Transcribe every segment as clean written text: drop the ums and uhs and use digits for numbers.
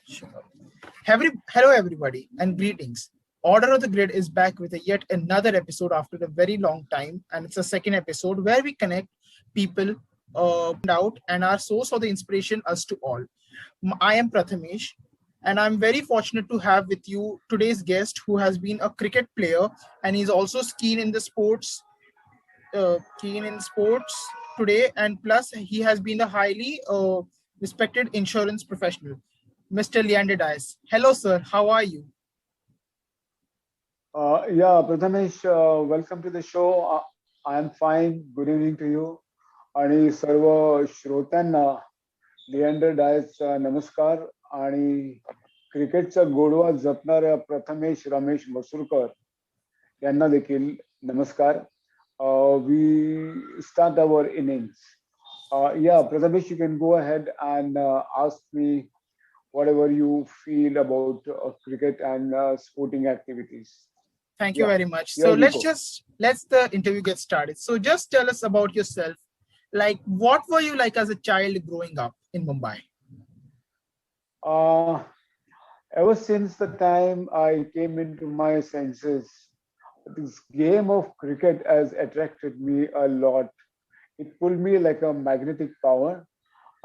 Sure. Hello, everybody, and greetings. Order of the Grid is back with yet another episode after a very long time, and it's a second episode where we connect people out and our source of the inspiration us to all. I am Prathamesh, and I'm very fortunate to have with you today's guest who has been a cricket player and he's also keen in sports today, and plus he has been a highly respected insurance professional, Mr. Leander Dias. Hello, sir. How are you? Prathamesh, welcome to the show. I am fine. Good evening to you. आणि सर्व श्रोत्यांना Leander DISE नमस्कार आणि क्रिकेटचा गोडवा जपणाऱ्या प्रथमेश रमेश मसूरकर यांना देखील नमस्कार. We start our innings. Prathamesh, you can go ahead and ask me whatever you feel about cricket and sporting activities. Thank you very much. So let's the interview get started. So just tell us about yourself. Like, what were you like as a child growing up in Mumbai? Ever since the time I came into my senses, this game of cricket has attracted me a lot. It pulled me like a magnetic power,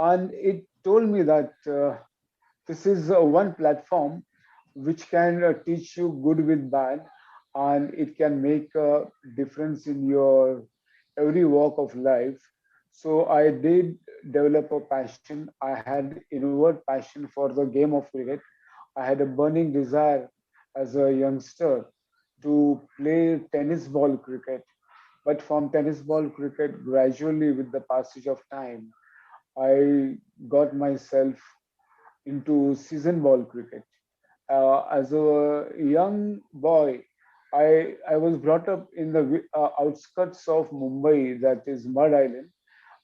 and it told me that this is one platform which can teach you good with bad, and it can make a difference in your every walk of life. So I did develop a passion. I had inward passion for the game of cricket. I had a burning desire as a youngster to play tennis ball cricket. But from tennis ball cricket, gradually with the passage of time, I got myself into season ball cricket. As a young boy, I was brought up in the outskirts of Mumbai, that is Mud Island.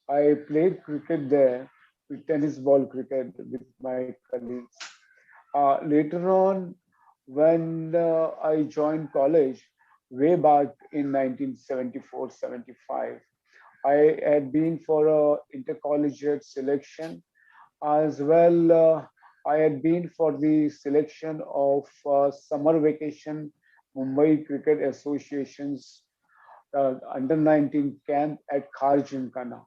I played cricket there with tennis ball cricket with my colleagues. Later on, when I joined college, way back in 1974-75, I had been for a intercollegiate selection as well. I had been for the selection of summer vacation Mumbai Cricket Association's under 19 camp at Kharjimkhana.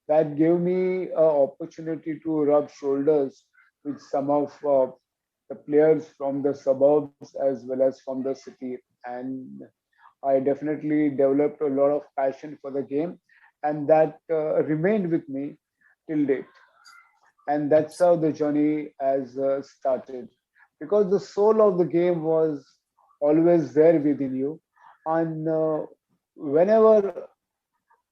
That gave me an opportunity to rub shoulders with some of the players from the suburbs as well as from the city. And I definitely developed a lot of passion for the game, and that remained with me till date. And that's how the journey has started. Because the soul of the game was always there within you. And whenever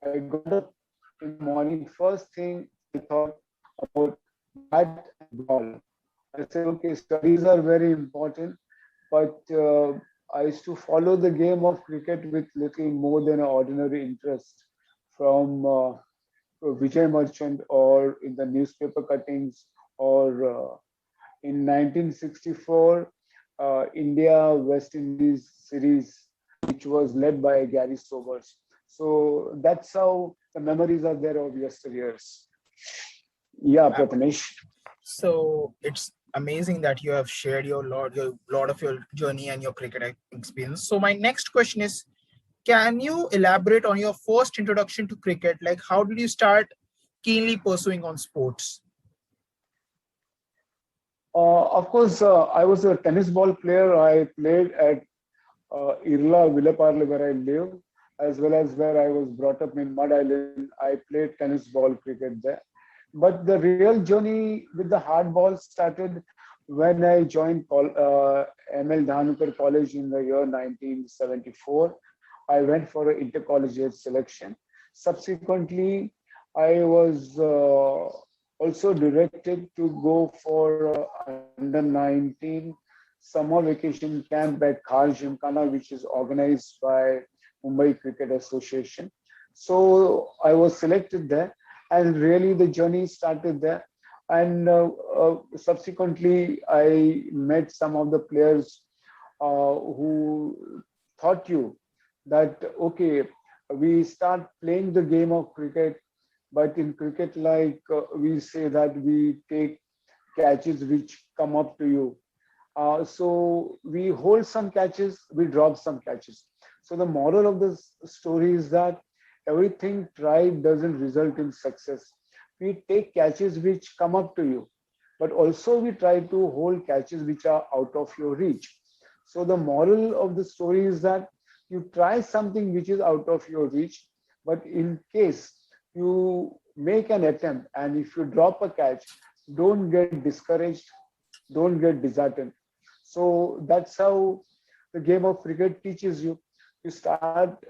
I got up in the morning, first thing I thought about bat and ball. I said, okay, studies are very important, but I used to follow the game of cricket with little more than an ordinary interest from Vijay Merchant or in the newspaper cuttings or in 1964 India West Indies series, which was led by Gary Sobers. So that's how the memories are there of yesteryears. Yeah, Prathamesh. So it's amazing that you have shared your lot of your journey and your cricket experience. So my next question is, can you elaborate on your first introduction to cricket? Like, how did you start keenly pursuing on sports? Of course, I was a tennis ball player. I played at Irla, Villaparle, where I live, as well as where I was brought up in Mud Island. I played tennis ball cricket there. But the real journey with the hard ball started when I joined M.L. Dhanukar College in the year 1974. I went for an intercollegiate selection. Subsequently, I was also directed to go for under 19 summer vacation camp at Kharjimkhana, which is organized by Mumbai Cricket Association. So I was selected there, and really the journey started there. And subsequently, I met some of the players who taught you that, okay, we start playing the game of cricket, but in cricket, like we say that we take catches which come up to you. So we hold some catches, we drop some catches. So the moral of this story is that everything tried doesn't result in success. We take catches which come up to you, but also we try to hold catches which are out of your reach. So the moral of the story is that you try something which is out of your reach, but in case you make an attempt and if you drop a catch, don't get discouraged, don't get disheartened. So that's how the game of cricket teaches you. You start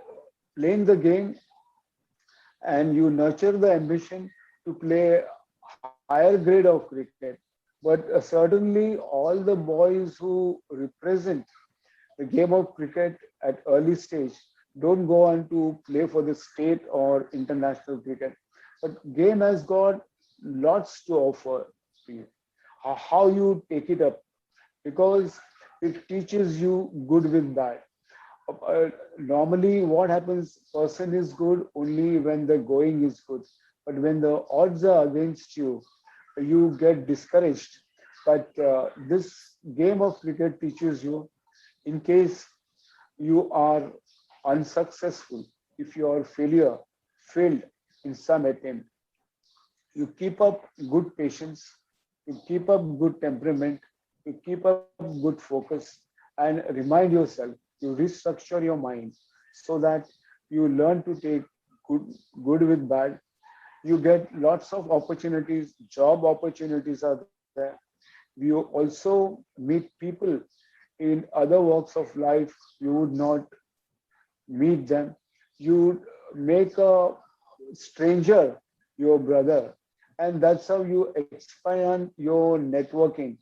playing the game and you nurture the ambition to play higher grade of cricket. But certainly all the boys who represent the game of cricket at early stage don't go on to play for the state or international cricket. But game has got lots to offer to you. How you take it up, because it teaches you good with bad. Normally what happens, person is good only when the going is good, but when the odds are against you, you get discouraged. But this game of cricket teaches you, in case you are unsuccessful, if you are failed in some attempt, you keep up good patience, you keep up good temperament, you keep up good focus, and remind yourself, you restructure your mind so that you learn to take good, good with bad. You get lots of opportunities, job opportunities are there. You also meet people in other walks of life you would not meet them. You make a stranger your brother, and that's how you expand your networking,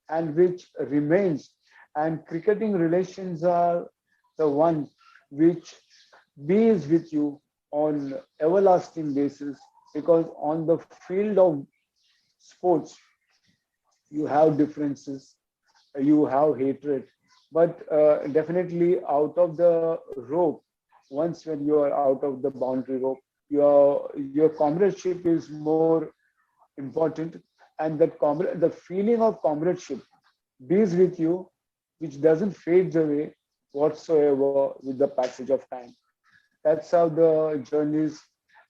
and which remains. And cricketing relations are the one which bees with you on everlasting basis, because on the field of sports you have differences, you have hatred, but definitely out of the rope, once when you are out of the boundary rope, your comradeship is more important, and the feeling of comradeship bees with you, which doesn't fade away whatsoever with the passage of time. That's how the journey is,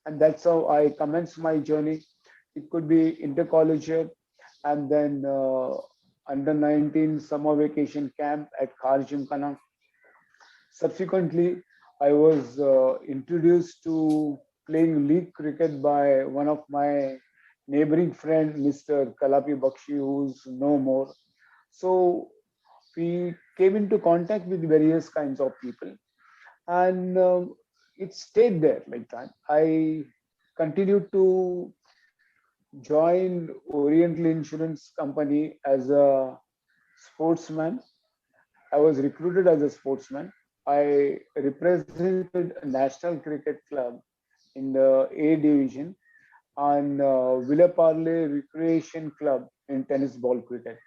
and that's how I commenced my journey. It could be intercollegiate, and then under 19 summer vacation camp at Kharjimkhana. Subsequently, I was introduced to playing league cricket by one of my neighboring friend, Mr. Kalapi Bakshi, who's no more. So we came into contact with various kinds of people, and it stayed there like that. I continued to join Oriental Insurance Company as a sportsman. I was recruited as a sportsman. I represented a national cricket club in the A division, and Villeparle Recreation Club in tennis ball cricket.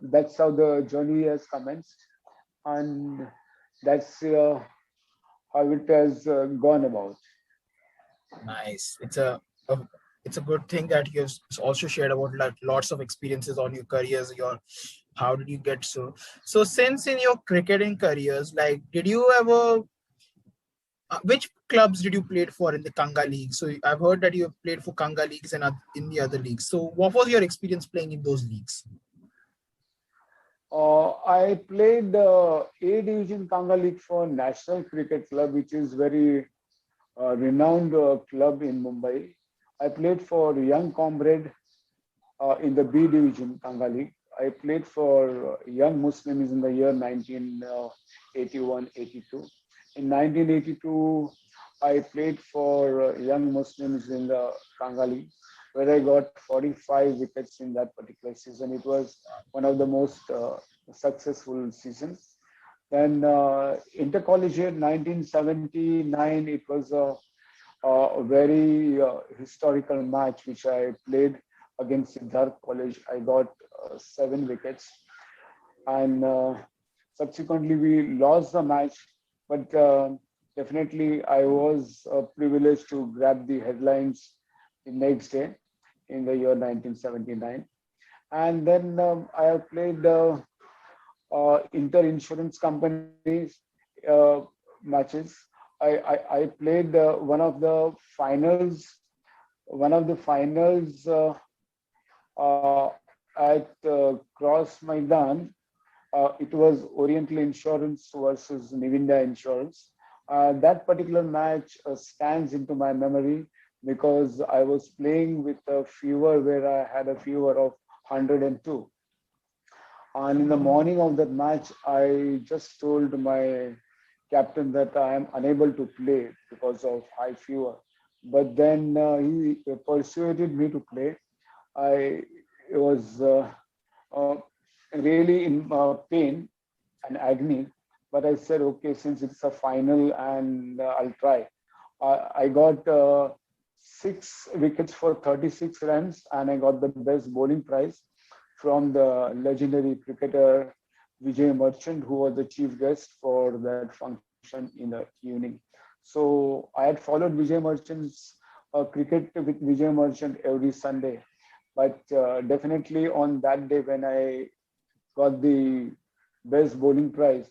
That's how the journey has commenced, and that's how it has gone about. Nice. A it's a good thing that you've also shared about like lots of experiences on your careers. Your how did you get so since in your cricketing careers, like did you ever which clubs did you play for in the Kanga League? So I've heard that you have played for Kanga leagues and in the other leagues. So what was your experience playing in those leagues? I played A Division Kanga League for National Cricket Club, which is very renowned club in Mumbai. I played for Young Comrade in the B Division Kanga League. I played for Young Muslims in the year 1981-82. In 1982, I played for Young Muslims in the Kanga League, where I got 45 wickets in that particular season. It was one of the most successful seasons. Then intercollegiate 1979, it was a very historical match which I played against Siddharth College. I got 7 wickets, and subsequently we lost the match, but definitely I was privileged to grab the headlines the next day in the year 1979. And then I have played inter insurance companies matches. I played one of the finals at Cross Maidan. It was Oriental Insurance versus Nivinda Insurance. That particular match stands into my memory because I was playing with a fever where I had a fever of 102. And in the morning of that match, I just told my captain that I am unable to play because of high fever. But then he persuaded me to play. I was uh, really in pain and agony, but I said, okay, since it's a final and I'll try. I got 6 wickets for 36 runs, and I got the best bowling prize from the legendary cricketer Vijay Merchant, who was the chief guest for that function in the evening. So I had followed Vijay Merchant's cricket with Vijay Merchant every Sunday, but definitely on that day when I got the best bowling prize,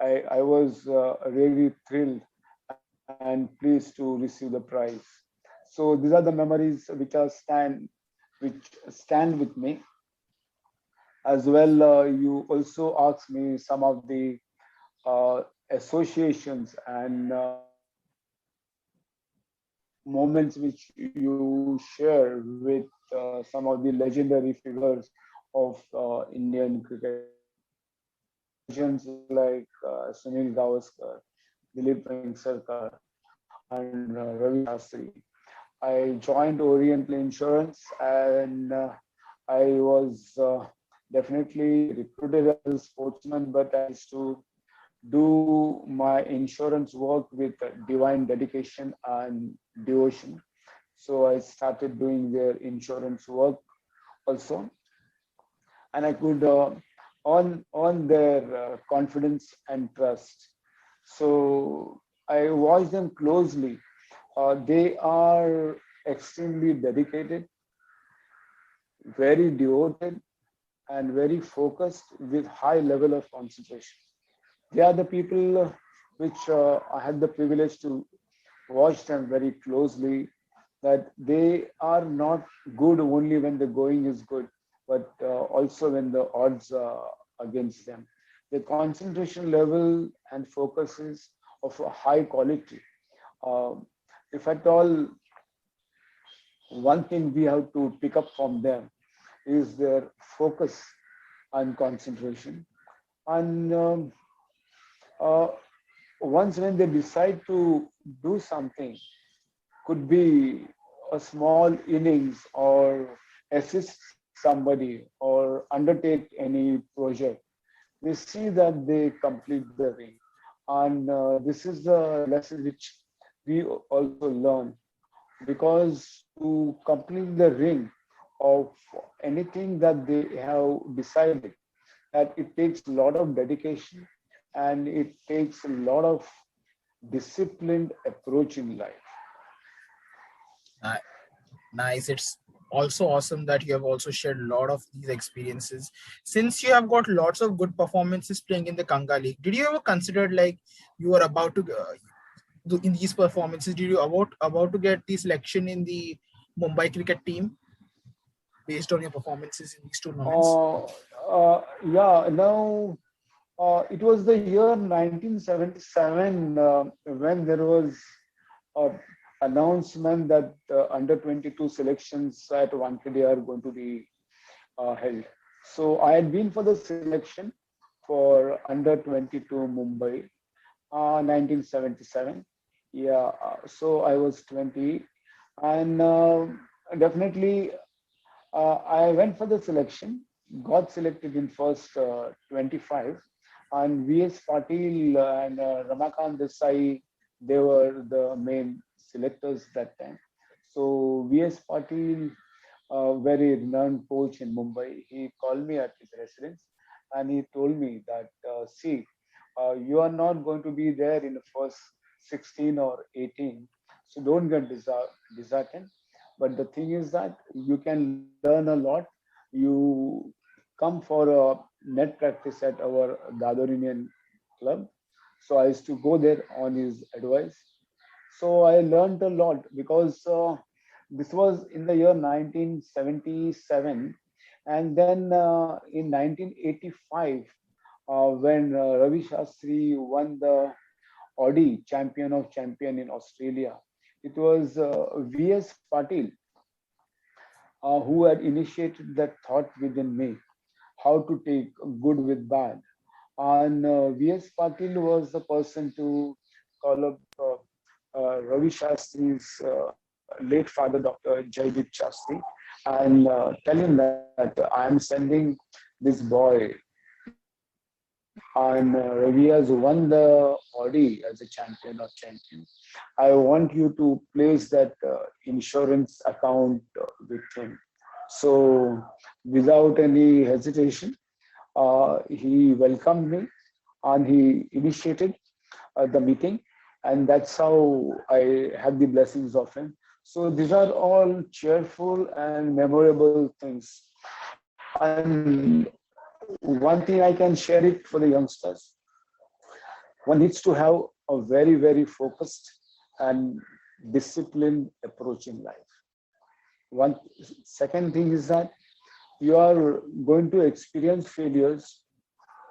I was really thrilled and pleased to receive the prize. So these are the memories which stand with me. As well, you also asked me some of the associations and moments which you share with some of the legendary figures of Indian cricket. Legends like Sunil Gavaskar, Dilip Vengsarkar, and Ravi Shastri. I joined Oriental Insurance, and I was definitely recruited as a sportsman, but I used to do my insurance work with divine dedication and devotion. So I started doing their insurance work also, and I could earn their confidence and trust. So I watched them closely. They are extremely dedicated, very devoted, and very focused with high level of concentration. They are the people which I had the privilege to watch them very closely, that they are not good only when the going is good, but also when the odds are against them. The concentration level and focus is of a high quality. Um, if at all, one thing we have to pick up from them is their focus and concentration. And uh, once when they decide to do something, could be a small innings or assist somebody or undertake any project, we see that they complete the ring. And this is the lesson which we also learn, because to complete the ring of anything that they have decided, that it takes a lot of dedication and it takes a lot of disciplined approach in life. Ni- Nice. It's also awesome that you have also shared a lot of these experiences. Since you have got lots of good performances playing in the Kanga League, did you ever consider like you were about to in these performances? Did you about to get the selection in the Mumbai cricket team based on your performances in these tournaments? Uh, yeah, now it was the year 1977 when there was a announcement that under 22 selections at Wankhede are going to be held. So I had been for the selection for under 22 Mumbai, 1977. Yeah, so I was 20, and definitely I went for the selection, got selected in first 25, and VS Patil and Ramakant Desai, they were the main selectors that time. So VS Patil, very renowned coach in Mumbai, he called me at his residence and he told me that, see, you are not going to be there in the first 16 or 18, so don't get disheartened. But the thing is that you can learn a lot you come for a net practice at our Dadar Union club. So I used to go there on his advice. So I learned a lot because this was in the year 1977, and then in 1985, when Ravi Shastri won the Audi Champion of Champion in Australia, it was V.S. Patil who had initiated that thought within me, how to take good with bad. And V.S. Patil was the person to call up Ravi Shastri's late father, Dr. Jaideep Shastri, and tell him that I am sending this boy Ravi, and Ravi has won the Audi as a champion of champions. I want you to place that insurance account with him. So, without any hesitation, he welcomed me and he initiated the meeting, and that's how I had the blessings of him. So these are all cheerful and memorable things. And one thing I can share it for the youngsters: one needs to have a very, very focused and disciplined approach in life. One second thing is that you are going to experience failures.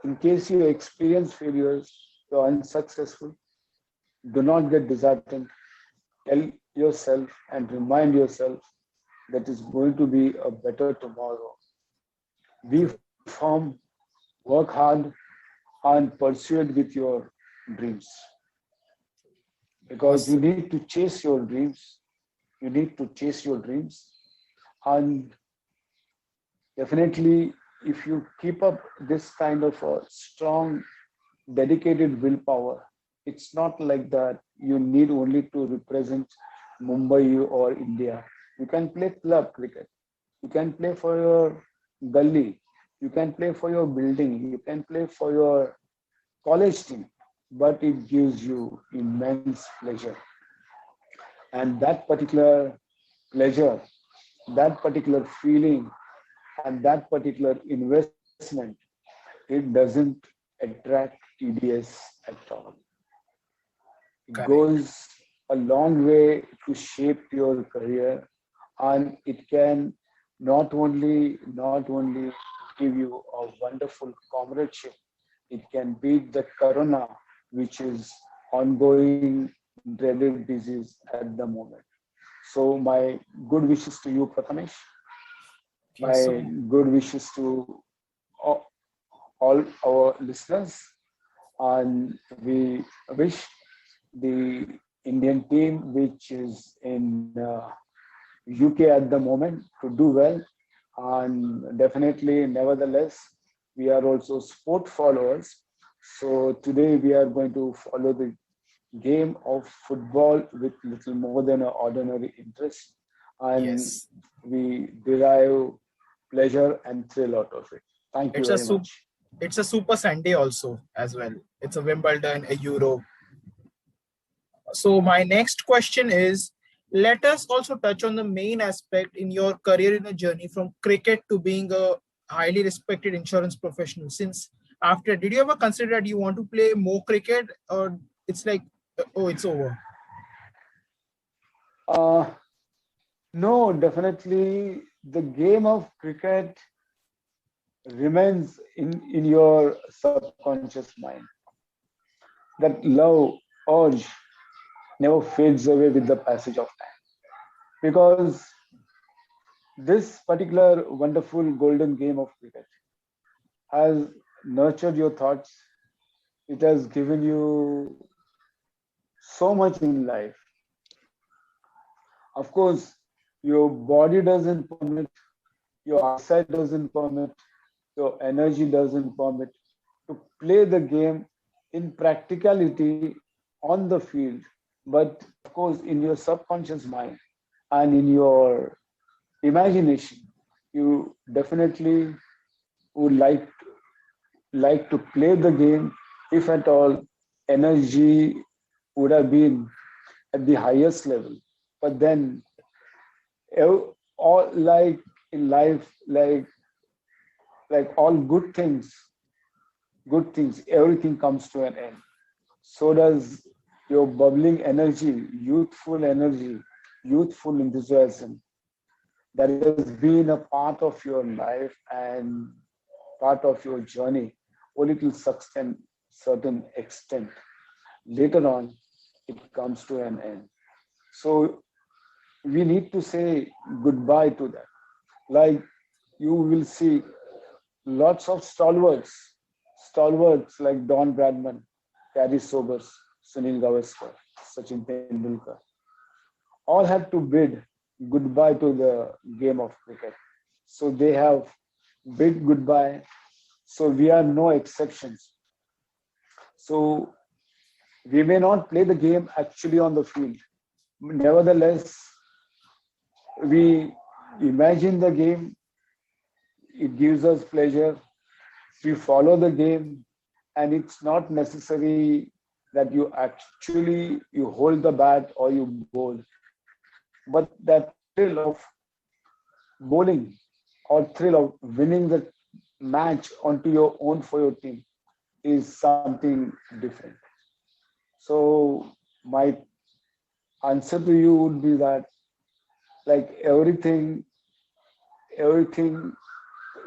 In case you experience failures, you're unsuccessful, do not get disheartened. Tell yourself and remind yourself that it's going to be a better tomorrow. Be True. firm, work hard, and pursue it with your dreams. Because you Awesome. need to chase your dreams. You need to chase your dreams. And definitely, if you keep up this kind of a strong, dedicated willpower, it's not like that you need only to represent Mumbai or India. You can play club cricket. You can play for your gully. You can play for your building. You can play for your college team. But it gives you immense pleasure. And that particular pleasure, that particular feeling, and that particular investment, it doesn't attract TDS at all. It Correct. goes a long way to shape your career, and it can not only give you a wonderful comradeship, it can beat the corona, which is ongoing dreaded disease at the moment. So my good wishes to you, Prathamesh. Okay. My good wishes to all our listeners, and we wish the Indian team, which is in UK at the moment, to do well. And definitely, nevertheless, we are also sport followers. So today we are going to follow the game of football with little more than an ordinary interest, and Yes. we derive pleasure and thrill out of it. Thank you It's a very super. much. It's a Super Sunday also as well. It's a Wimbledon, a Euro. So my next question is, let us also touch on the main aspect in your career in a journey from cricket to being a highly respected insurance professional. Since after, did you ever consider that you want to play more cricket, or it's like, oh, it's over? Uh, no, definitely the game of cricket remains in your subconscious mind. That love, urge never fades away with the passage of time. Because this particular wonderful golden game of cricket has nurtured your thoughts. It has given you so much in life. Of course, your body doesn't permit, your eyesight doesn't permit, your energy doesn't permit to play the game in practicality on the field. But of course, in your subconscious mind and in your imagination, you definitely would like to play the game if at all energy would have been at the highest level. But then all like in life, like like all good things, everything comes to an end. So does your bubbling energy, youthful enthusiasm that has been a part of your life and part of your journey, only to certain extent. Later on, it comes to an end. So we need to say goodbye to that. Like you will see lots of stalwarts like Don Bradman, Gary Sobers, Sunil Gavaskar, Sachin Tendulkar, all had to bid goodbye to the game of cricket. So they have bid goodbye. So we are no exceptions. So we may not play the game actually on the field. Nevertheless, we imagine the game, it gives us pleasure. We follow the game, and it's not necessary that you hold the bat or you bowl, but that thrill of bowling or thrill of winning the match onto your own for your team is something different. So my answer to you would be that like everything,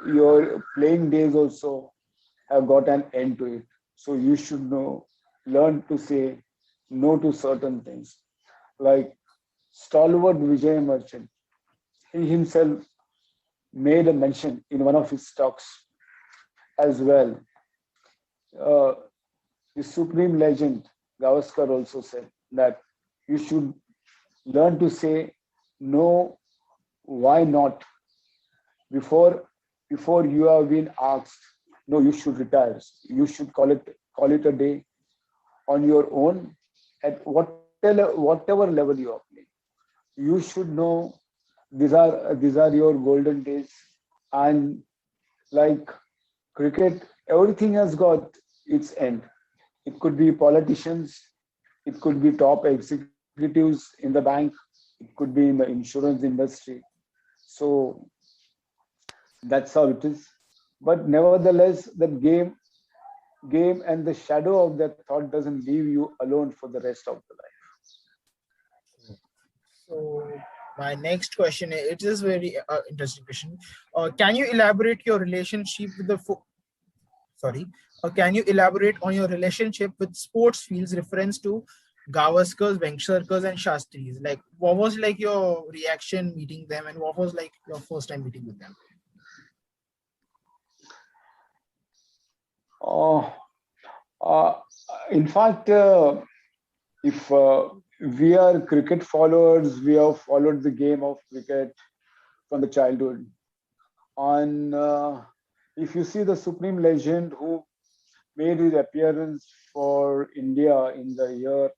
your playing days also have got an end to it. So you should learn to say no to certain things. Like stalwart Vijay Merchant, he himself made a mention in one of his talks as well. Uh, the supreme legend Gavaskar also said that you should learn to say no, why not, before you have been asked. No, you should retire. You should call it a day on your own at whatever level you are playing. You should know these are your golden days. And like cricket, everything has got its end. It could be politicians, it could be top executives in the bank, it could be in the insurance industry. So that's how it is. But nevertheless, the game and the shadow of that thought doesn't leave you alone for the rest of the life. So my next question, it is very interesting question. Can you elaborate your relationship with sorry? Can you elaborate on your relationship with sports fields reference to Gavaskars, Vengsarkars, and Shastris? Like, what was like your reaction meeting them, and what was like your first time meeting with them? Uh, uh, in fact, if we are cricket followers, we have followed the game of cricket from the childhood. And if you see the supreme legend who made his appearance for India in the year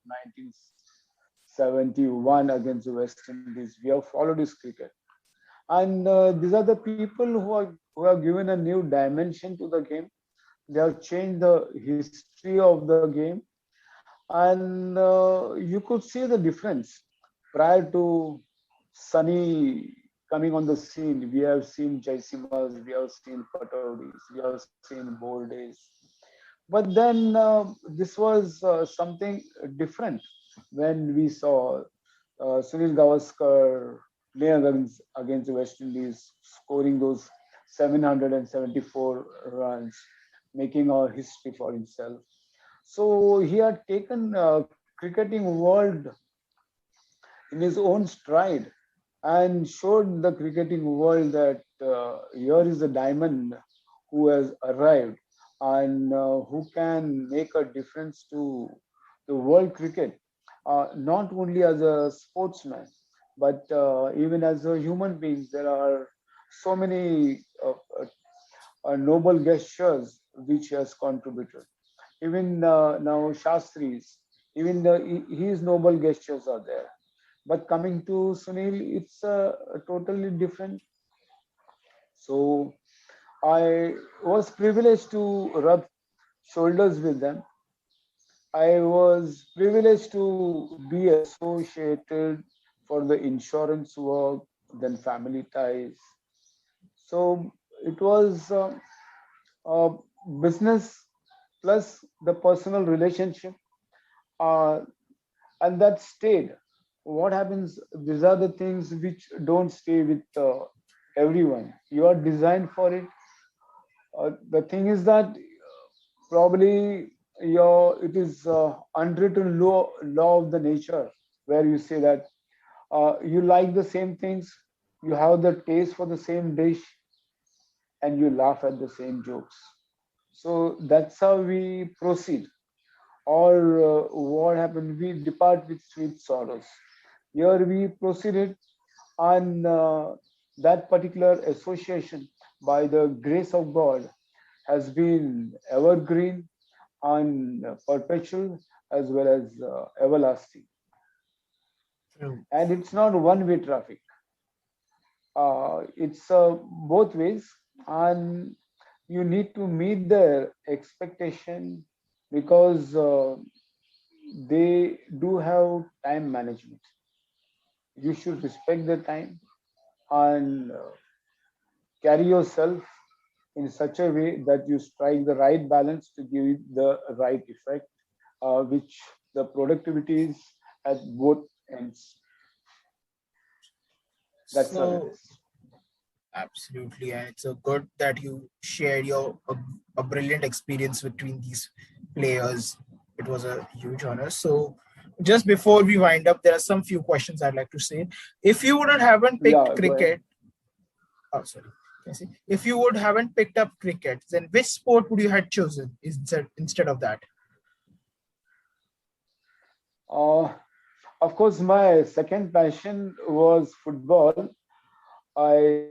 1971 against the West Indies, we have followed his cricket. And these are the people who have given a new dimension to the game. They have changed the history of the game, and you could see the difference. Prior to Sunny coming on the scene, we have seen Jaisimas, we have seen Pataudis, we have seen Boldes. But then this was something different when we saw Sunil Gavaskar playing against the West Indies, scoring those 774 runs, making a history for himself. So he had taken cricketing world in his own stride and showed the cricketing world that here is a diamond who has arrived and who can make a difference to the world cricket, not only as a sportsman, but even as a human being. There are so many noble gestures which he has contributed. Even now, Shastris, even his noble gestures are there. But coming to Sunil, it's totally different. So I was privileged to rub shoulders with them. I was privileged to be associated for the insurance work, then family ties. So it was. uh, business plus the personal relationship, uh, and that stayed. What happens? These are the things which don't stay with everyone. You are designed for it. The thing is that probably your it is unwritten law of the nature, where you say that you like the same things, you have the taste for the same dish, and you laugh at the same jokes. So that's how we proceed. Or what happened? We depart with sweet sorrows. Here we proceeded on that particular association, by the grace of God, has been evergreen and perpetual as well as everlasting. True. And it's not one way traffic, it's both ways, and you need to meet their expectation because they do have time management. You should respect the time and carry yourself in such a way that you strike the right balance to give it the right effect, which the productivity is at both ends. That's how it So is. absolutely, and it's a good that you shared a brilliant experience between these players. It was a huge honor. So, just before we wind up, there are some few questions I'd like to say. If you wouldn't haven't picked Yeah, go ahead. cricket, oh sorry, can I say? If you would haven't picked up cricket, then which sport would you had chosen instead of that? Uh, of course, my second passion was football. I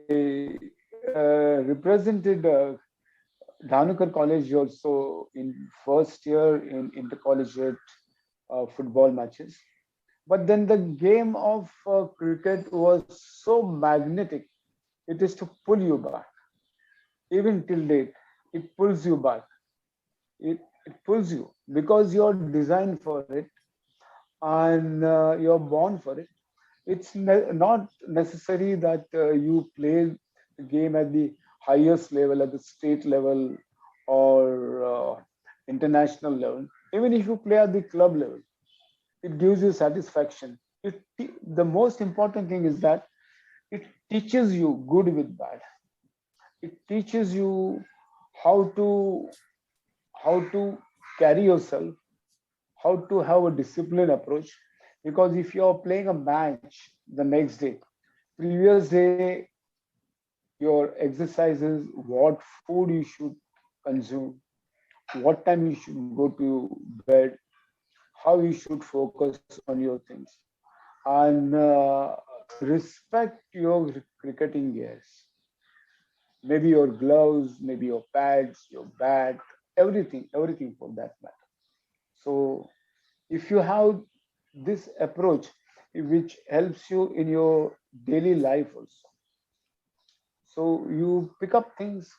represented Dhanukar College also in first year in intercollegiate football matches. But then the game of cricket was so magnetic. It is to pull you back. Even till date, it pulls you back. It pulls you because you're designed for it and you're born for it. It's not necessary that you play the game at the highest level, at the state level or international level. Even if you play at the club level, it gives you satisfaction. The most important thing is that it teaches you good with bad. It teaches you how to how to carry yourself, how to have a disciplined approach. Because if you're playing a match the next day, previous day, your exercises, what food you should consume, what time you should go to bed, how you should focus on your things, and respect your cricketing gears. Maybe your gloves, maybe your pads, your bat, everything for that matter. So if you have this approach, which helps you in your daily life also, so you pick up things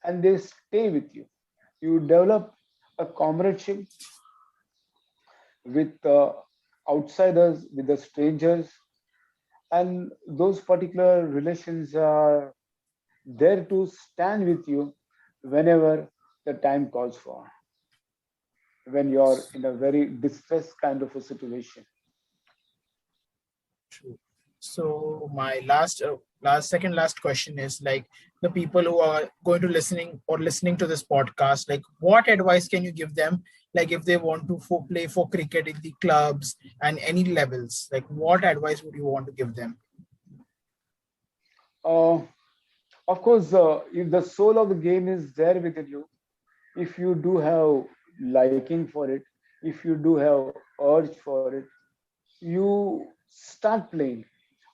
and they stay with you. You develop a comradeship with outsiders, with the strangers, and those particular relations are there to stand with you whenever the time calls for, when you're in a very distressed kind of a situation. True. So my last question is like the people who are going to listening to this podcast, like what advice can you give them? Like if they want to play for cricket in the clubs and any levels, like what advice would you want to give them? Uh, of course, if the soul of the game is there within you, if you do have liking for it, if you do have urge for it, you start playing.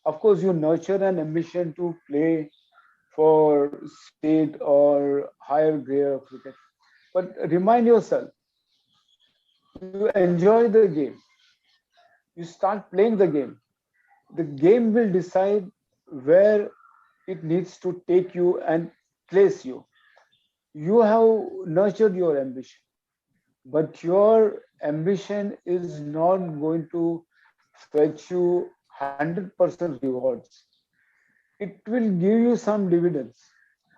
Of course, you nurture an ambition to play for state or higher grade of cricket. But remind yourself, you enjoy the game. You start playing the game. The game will decide where it needs to take you and place you. You have nurtured your ambition, but your ambition is not going to fetch you 100% rewards. It will give you some dividends.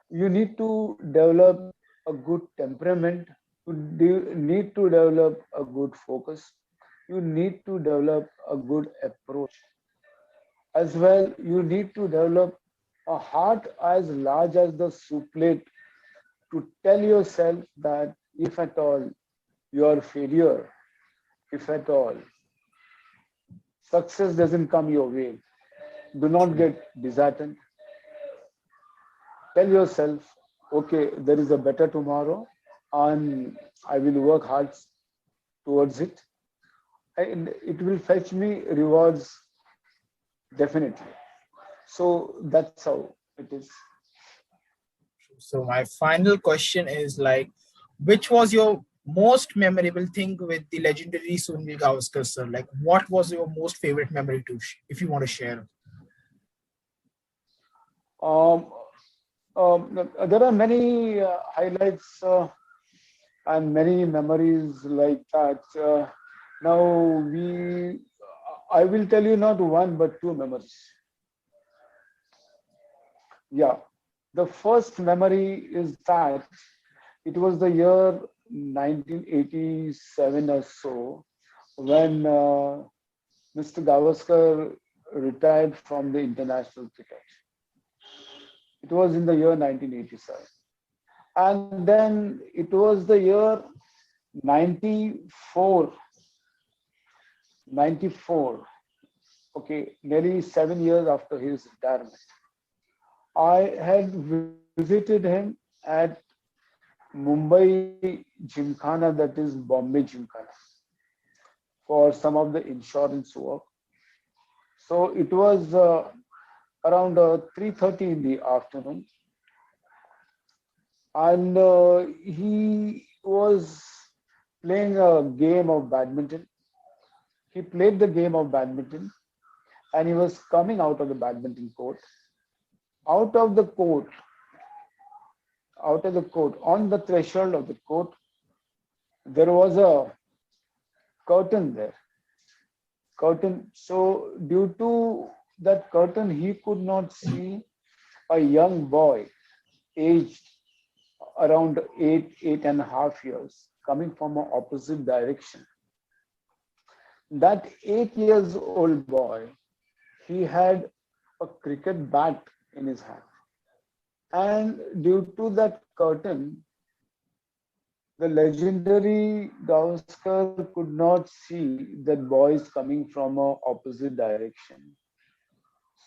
You need to develop a good temperament, you need to develop a good focus, you need to develop a good approach. As well, you need to develop a heart as large as the soup plate to tell yourself that if at all you are a failure, if at all success doesn't come your way, do not get disheartened. Tell yourself, okay, there is a better tomorrow and I will work hard towards it. And it will fetch me rewards definitely. So that's how it is. So my final question is like, which was your most memorable thing with the legendary Sunil Gavaskar sir? Like, what was your most favorite memory to, if you want to share? Um, there are many highlights and many memories like that. Now I will tell you not one but two memories. Yeah, the first memory is that it was the year 1987 or so when Mr. Gavaskar retired from the international cricket. It was in the year 1987. And then it was the year 94, 94, okay, nearly 7 years after his retirement. I had visited him at Mumbai Gymkhana, that is Bombay Gymkhana, for some of the insurance work. So it was around 3:30 in the afternoon, and he was playing a game of badminton. He played the game of badminton, and he was coming out of the badminton court. Out of the court, on the threshold of the court, there was a curtain there. Curtain. So due to that curtain, he could not see a young boy aged around 8.5 years coming from an opposite direction. That 8 years old boy, he had a cricket bat in his hand. And due to that curtain, the legendary Gavaskar could not see that boy is coming from a opposite direction.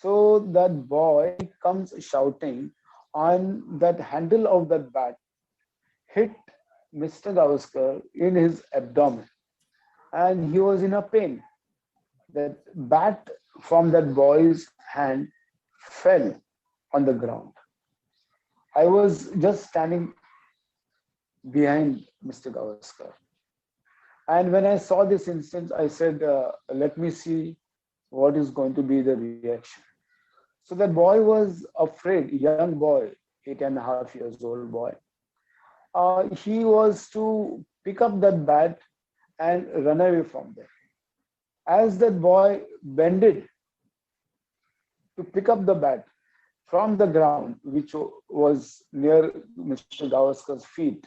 So that boy comes shouting, and that handle of that bat hit Mr. Gavaskar in his abdomen, and he was in a pain. That bat from that boy's hand fell on the ground. I was just standing behind Mr. Gavaskar. And when I saw this instance, I said, let me see what is going to be the reaction. So that boy was afraid, young boy, 8.5 years old boy. He was to pick up that bat and run away from there. As that boy bended to pick up the bat from the ground, which was near Mr. Gavaskar's feet,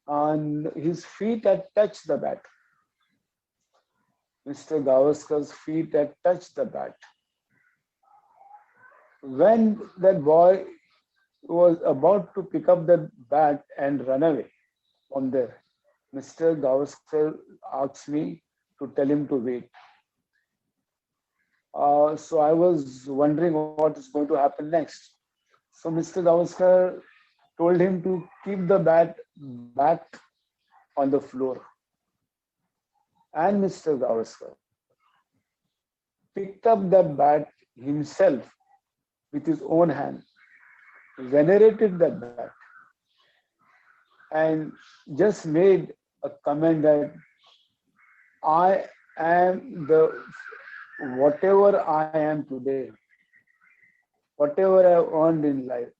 and his feet had touched the bat. Mr. Gavaskar's feet had touched the bat. When that boy was about to pick up the bat and run away from there, Mr. Gavaskar asked me to tell him to wait. So I was wondering what is going to happen next. So Mr. Gavaskar told him to keep the bat back on the floor. And Mr. Gavaskar picked up that bat himself with his own hand, venerated that bat, and just made a comment that I am whatever I am today, whatever I have earned in life,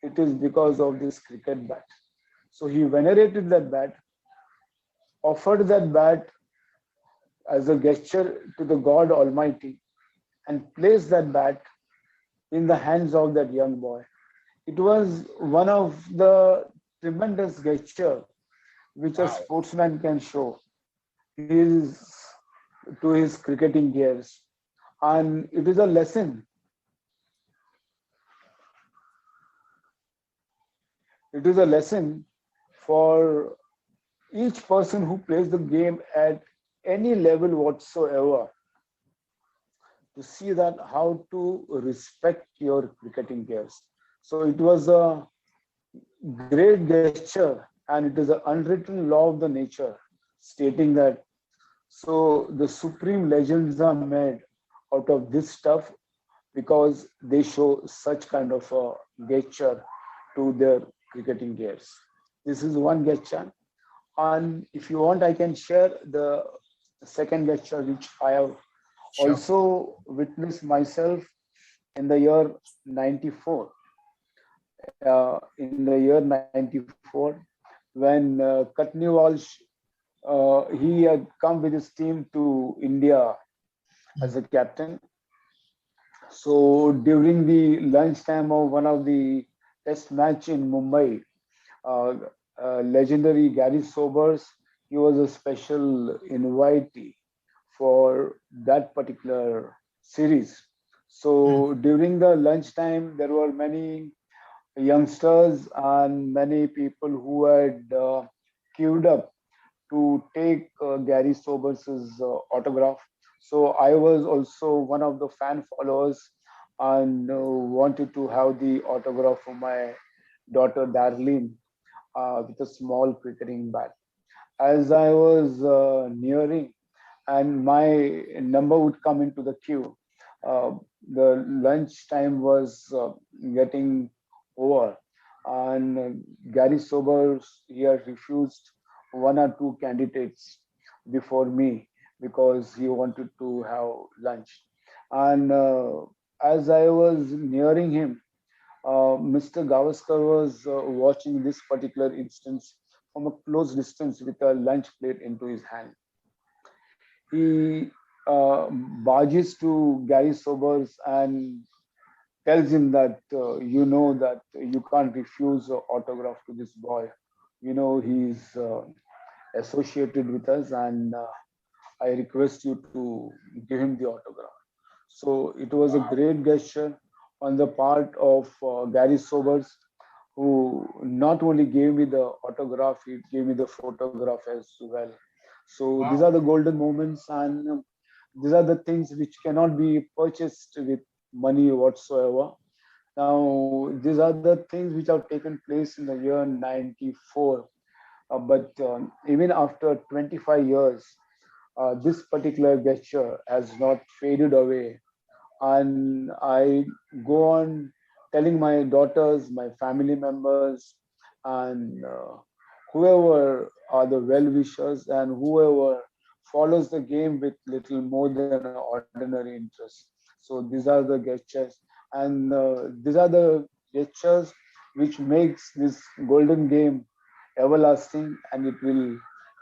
it is because of this cricket bat. So he venerated that bat, offered that bat as a gesture to the God Almighty, and placed that bat in the hands of that young boy. It was one of the tremendous gesture which a Wow. sportsman can show his to his cricketing gears. And it is a lesson. It is a lesson for each person who plays the game at any level whatsoever to see that how to respect your cricketing gears. So it was a great gesture, and it is an unwritten law of the nature stating that so the supreme legends are made out of this stuff because they show such kind of a gesture to their cricketing gears. This is one gesture. And if you want, I can share the second gesture, which I have Sure. also witnessed myself in the year 94. In the year 94, when Katni Walsh, he had come with his team to India as a captain. So during the lunchtime of one of the test match in Mumbai, uh, legendary Gary Sobers, he was a special invitee for that particular series. Hmm. So during the lunchtime, there were many youngsters and many people who had queued up to take Gary Sobers' autograph. So I was also one of the fan followers and wanted to have the autograph for my daughter Darlene with a small cricketing bat. As I was nearing, and my number would come into the queue. Uh, the lunch time was getting over, and Gary Sobers here refused one or two candidates before me because he wanted to have lunch. And as I was nearing him, Mr. Gavaskar was watching this particular instance from a close distance with a lunch plate into his hand. He barges to Gary Sobers and tells him that you know that you can't refuse an autograph to this boy. You know he's associated with us, and I request you to give him the autograph. So it was a Wow. great gesture on the part of Gary Sobers, who not only gave me the autograph, he gave me the photograph as well. So these are Wow. the golden moments, and these are the things which cannot be purchased with money whatsoever. Now, these are the things which have taken place in the year 94. But even after 25 years, this particular gesture has not faded away, and I go on telling my daughters, my family members, and whoever are the well wishers and whoever follows the game with little more than an ordinary interest. So these are the gestures, and these are the gestures which makes this golden game everlasting, and it will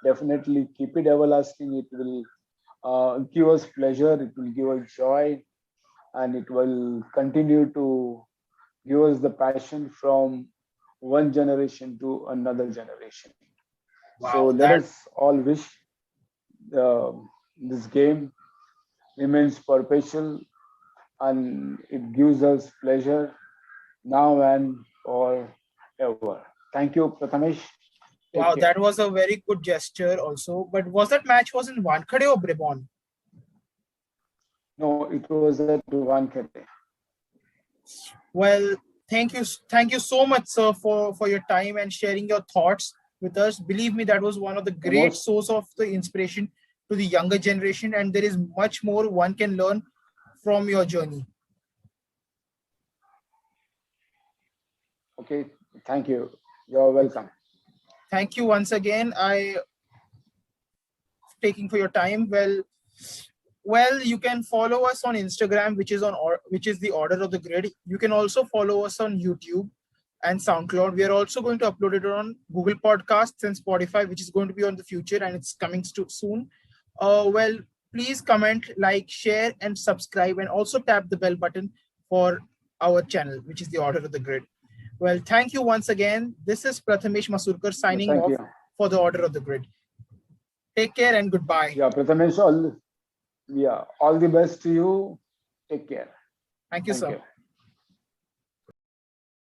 definitely keep it everlasting. It will give us pleasure, it will give us joy, and it will continue to give us the passion from one generation to another generation. So Wow. let That. us all wish uh, this game remains perpetual and it gives us pleasure now and forever. Thank you, Prathamesh. Take Wow. care. That was a very good gesture also. But was that match was in Wankhede or Brabant? No, it was at Wankhede. Well, thank you so much, sir, for your time and sharing your thoughts with us. Believe me, that was one of the You're great most source of the inspiration to the younger generation, and there is much more one can learn from your journey. okay. Thank you. You're welcome. Thank you once again. I taking for your time. Well, you can follow us on Instagram, which is the Order of the Grid. You can also follow us on YouTube and SoundCloud. We are also going to upload it on Google Podcasts and Spotify, which is going to be on the future, and it's coming soon. Well, please comment, like, share, and subscribe, and also tap the bell button for our channel, which is the Order of the Grid. Well, thank you once again. This is Prathamesh Masurkar signing Thank off you. for the Order of the Grid. Take care and goodbye. Yeah, Prathamesh, all the best to you. Take care. Thank you, Thank sir. you.